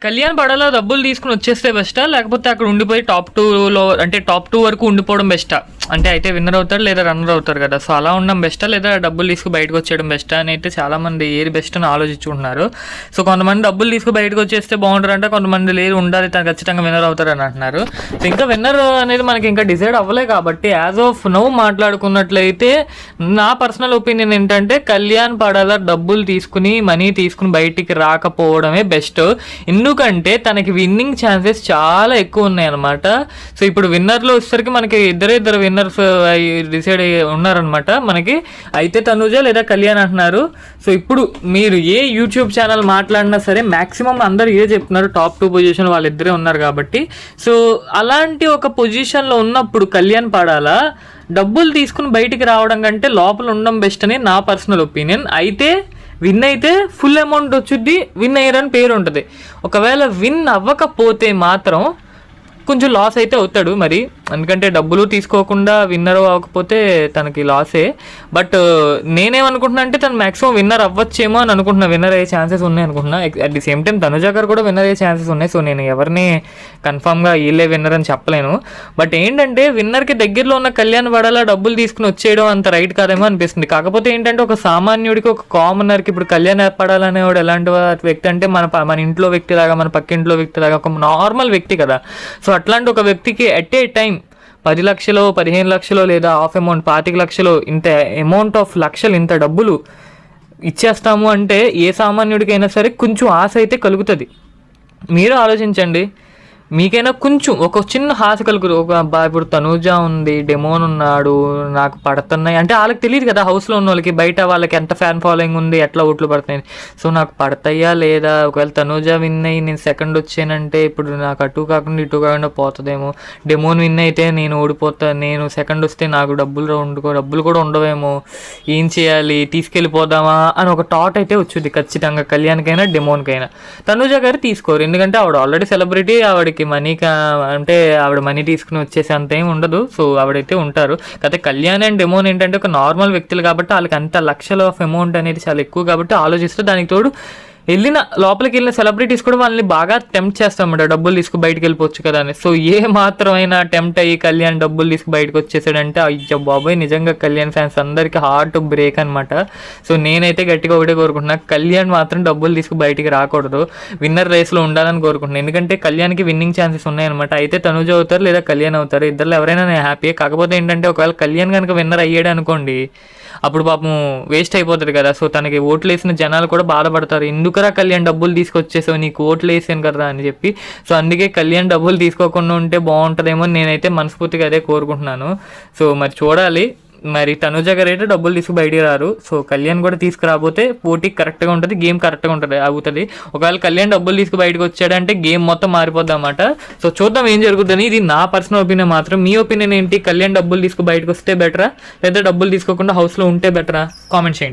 కళ్యాణ్ పడాలో డబ్బులు తీసుకుని వచ్చేస్తే బెస్టా, లేకపోతే అక్కడ ఉండిపోయి టాప్ 2లో అంటే టాప్ 2 వరకు ఉండిపోవడం బెస్టా? అంటే అయితే విన్నర్ అవుతారు లేదా రన్నర్ అవుతారు కదా, సో అలా ఉండడం బెస్టా లేదా డబ్బులు తీసుకు బయటకు వచ్చేయడం బెస్టా అని అయితే చాలామంది ఏది బెస్ట్ అని ఆలోచించుకుంటున్నారు. సో కొంతమంది డబ్బులు తీసుకు బయటకు వచ్చేస్తే బాగుంటారు అంటే, కొంతమంది లేదు ఉండాలి తను ఖచ్చితంగా విన్నర్ అవుతారు అని అంటున్నారు. సో ఇంకా విన్నర్ అనేది మనకి ఇంకా డిసైడ్ అవ్వలే కాబట్టి యాజ్ ఆఫ్ నౌ మాట్లాడుకున్నట్లయితే నా పర్సనల్ ఒపీనియన్ ఏంటంటే కళ్యాణ్ పడాల డబ్బులు తీసుకుని మనీ తీసుకుని బయటికి రాకపోవడమే బెస్ట్. ఎందుకంటే తనకి విన్నింగ్ ఛాన్సెస్ చాలా ఎక్కువ ఉన్నాయన్నమాట. సో ఇప్పుడు విన్నర్లో వచ్చేసరికి మనకి ఇద్దరు విన్నర్స్ డిసైడ్ అయ్యి ఉన్నారనమాట మనకి. అయితే తనుజ లేదా కళ్యాణ్ అంటున్నారు. సో ఇప్పుడు మీరు ఏ యూట్యూబ్ ఛానల్ మాట్లాడినా సరే మ్యాక్సిమం అందరు ఇదే చెప్తున్నారు, టాప్ 2 పొజిషన్ వాళ్ళిద్దరే ఉన్నారు కాబట్టి. సో అలాంటి ఒక పొజిషన్లో ఉన్నప్పుడు కళ్యాణ్ పడాలా డబ్బులు తీసుకుని బయటికి రావడం కంటే లోపల ఉండడం బెస్ట్ అని నా పర్సనల్ ఒపీనియన్. అయితే విన్ అయితే ఫుల్ అమౌంట్ వచ్చుద్ది, విన్ అయ్యారని పేరు ఉంటుంది. ఒకవేళ విన్ అవ్వకపోతే మాత్రం కొంచెం లాస్ అయితే అవుతాడు మరి, ఎందుకంటే డబ్బులు తీసుకోకుండా విన్నర్ అవ్వకపోతే తనకి లాసే. బట్ నేనేమనుకుంటున్నా అంటే తను మ్యాక్సిమం విన్నర్ అవ్వచ్చేమో అని అనుకుంటున్నా, విన్నర్ అయ్యే ఛాన్సెస్ ఉన్నాయి అనుకుంటున్నా. At the same time Tanuja గారు కూడా విన్నర్ అయ్యే ఛాన్సెస్ ఉన్నాయి. సో నేను ఎవరిని కన్ఫామ్గా వీళ్ళే విన్నర్ అని చెప్పలేను. బట్ ఏంటంటే విన్నర్కి దగ్గరలో ఉన్న కళ్యాణ్ పడాలా డబ్బులు తీసుకుని వచ్చేయడం అంత రైట్ కాదేమో అనిపిస్తుంది. కాకపోతే ఏంటంటే ఒక సామాన్యుడికి ఒక కామనర్కి ఇప్పుడు కళ్యాణ్ పడాలనేవాడు ఎలాంటి వ్యక్తి అంటే మన ఇంట్లో వ్యక్తిలాగా, మన పక్కింట్లో వ్యక్తిలాగా ఒక నార్మల్ వ్యక్తి కదా. సో అట్లాంటి ఒక వ్యక్తికి ఎట్ ఏ టైం 10 లక్షలు 15 లక్షలు లేదా హాఫ్ అమౌంట్ 25 లక్షలు ఇంత అమౌంట్ ఆఫ్ లక్షలు ఇంత డబ్బులు ఇచ్చేస్తాము అంటే ఏ సామాన్యుడికైనా సరే కొంచెం ఆశ అయితే కలుగుతుంది. మీరు ఆలోచించండి, మీకైనా కొంచెం ఒక చిన్న ఆశ కలుగురు. ఇప్పుడు తనూజ ఉంది, డెమోన్ ఉన్నాడు, నాకు పడుతున్నాయి అంటే వాళ్ళకి తెలియదు కదా, హౌస్లో ఉన్న వాళ్ళకి. బయట వాళ్ళకి ఎంత ఫ్యాన్ ఫాలోయింగ్ ఉంది, ఎట్లా ఓట్లు పడుతున్నాయి. సో నాకు పడతాయా లేదా, ఒకవేళ తనూజ విన్ అయ్యి నేను సెకండ్ వచ్చానంటే ఇప్పుడు నాకు అటు కాకుండా ఇటు కాకుండా పోతుందేమో, డెమోన్ విన్ అయితే నేను ఓడిపోతాను, నేను సెకండ్ వస్తే నాకు డబ్బులు కూడా ఉండవేమో, ఏం చేయాలి, తీసుకెళ్ళిపోదామా అని ఒక థాట్ అయితే వచ్చింది ఖచ్చితంగా కళ్యాణ్కైనా డెమోన్కైనా. తనూజ గారు తీసుకోరు, ఎందుకంటే ఆవిడ ఆల్రెడీ సెలబ్రిటీ, ఆవిడకి మనీ అంటే ఆవిడ మనీ తీసుకుని వచ్చేసి అంత ఏమి ఉండదు. సో ఆవిడైతే ఉంటారు. కాకపోతే కళ్యాణ్ అండ్ డెమోన్ ఏంటంటే ఒక నార్మల్ వ్యక్తులు కాబట్టి వాళ్ళకి అంత లక్షల ఆఫ్ అమౌంట్ అనేది చాలా ఎక్కువ కాబట్టి ఆలోచిస్తే, దానికి తోడు లోపలికి వెళ్ళిన సెలబ్రిటీస్ కూడా వాళ్ళని బాగా టెంప్ట్ చేస్తామన్నమాట, డబ్బులు తీసుకు బయటకు వెళ్ళిపోవచ్చు కదా అని. సో ఏ మాత్రమైనా టెంప్ట్ అయ్యి కళ్యాణ్ డబ్బులు తీసుకు బయటకు వచ్చేసాడంటే అయ్యో బాబోయ్, నిజంగా కళ్యాణ్ ఫ్యాన్స్ అందరికీ హార్ట్ బ్రేక్ అనమాట. సో నేనైతే గట్టిగా ఒకటే కోరుకుంటున్నా, కళ్యాణ్ మాత్రం డబ్బులు తీసుకు బయటికి రాకూడదు, విన్నర్ రేస్లో ఉండాలని కోరుకుంటున్నాను. ఎందుకంటే కళ్యాణ్కి విన్నింగ్ ఛాన్సెస్ ఉన్నాయన్నమాట. అయితే తనుజ అవుతారు లేదా కళ్యాణ్ అవుతారు, ఇద్దరు ఎవరైనా నేను హ్యాపీ. కాకపోతే ఏంటంటే ఒకవేళ కళ్యాణ్ కనుక విన్నర్ అయ్యాడు అనుకోండి, అప్పుడు పాపం వేస్ట్ అయిపోతుంది కదా. సో తనకి ఓట్లు వేసిన జనాలు కూడా బాధపడతారు, ఎందుకరా కళ్యాణ్ డబ్బులు తీసుకొచ్చేసావు, నీకు ఓట్లు వేసాను కదా అని చెప్పి. సో అందుకే కళ్యాణ్ డబ్బులు తీసుకోకుండా ఉంటే బాగుంటుందేమో నేనైతే మనస్ఫూర్తిగా అదే కోరుకుంటున్నాను. సో మరి చూడాలి, మరి తనుజ గారు అయితే డబ్బులు తీసుకు బయటికి రారు. సో కళ్యాణ్ కూడా తీసుకురాబోతే పోటీ కరెక్ట్గా ఉంటుంది, గేమ్ కరెక్ట్గా అవుతుంది. ఒకవేళ కళ్యాణ్ డబ్బులు తీసుకు బయటకు వచ్చాడంటే గేమ్ మొత్తం మారిపోద్ది అన్నమాట. సో చూద్దాం ఏం జరుగుతుందని. ఇది నా పర్సనల్ ఒపీనియన్ మాత్రం. మీ ఒపీనియన్ ఏంటి? కళ్యాణ్ డబ్బులు తీసుకు బయటకు వస్తే బెటరా లేదా డబ్బులు తీసుకోకుండా హౌస్లో ఉంటే బెటరా? కామెంట్ చేయండి.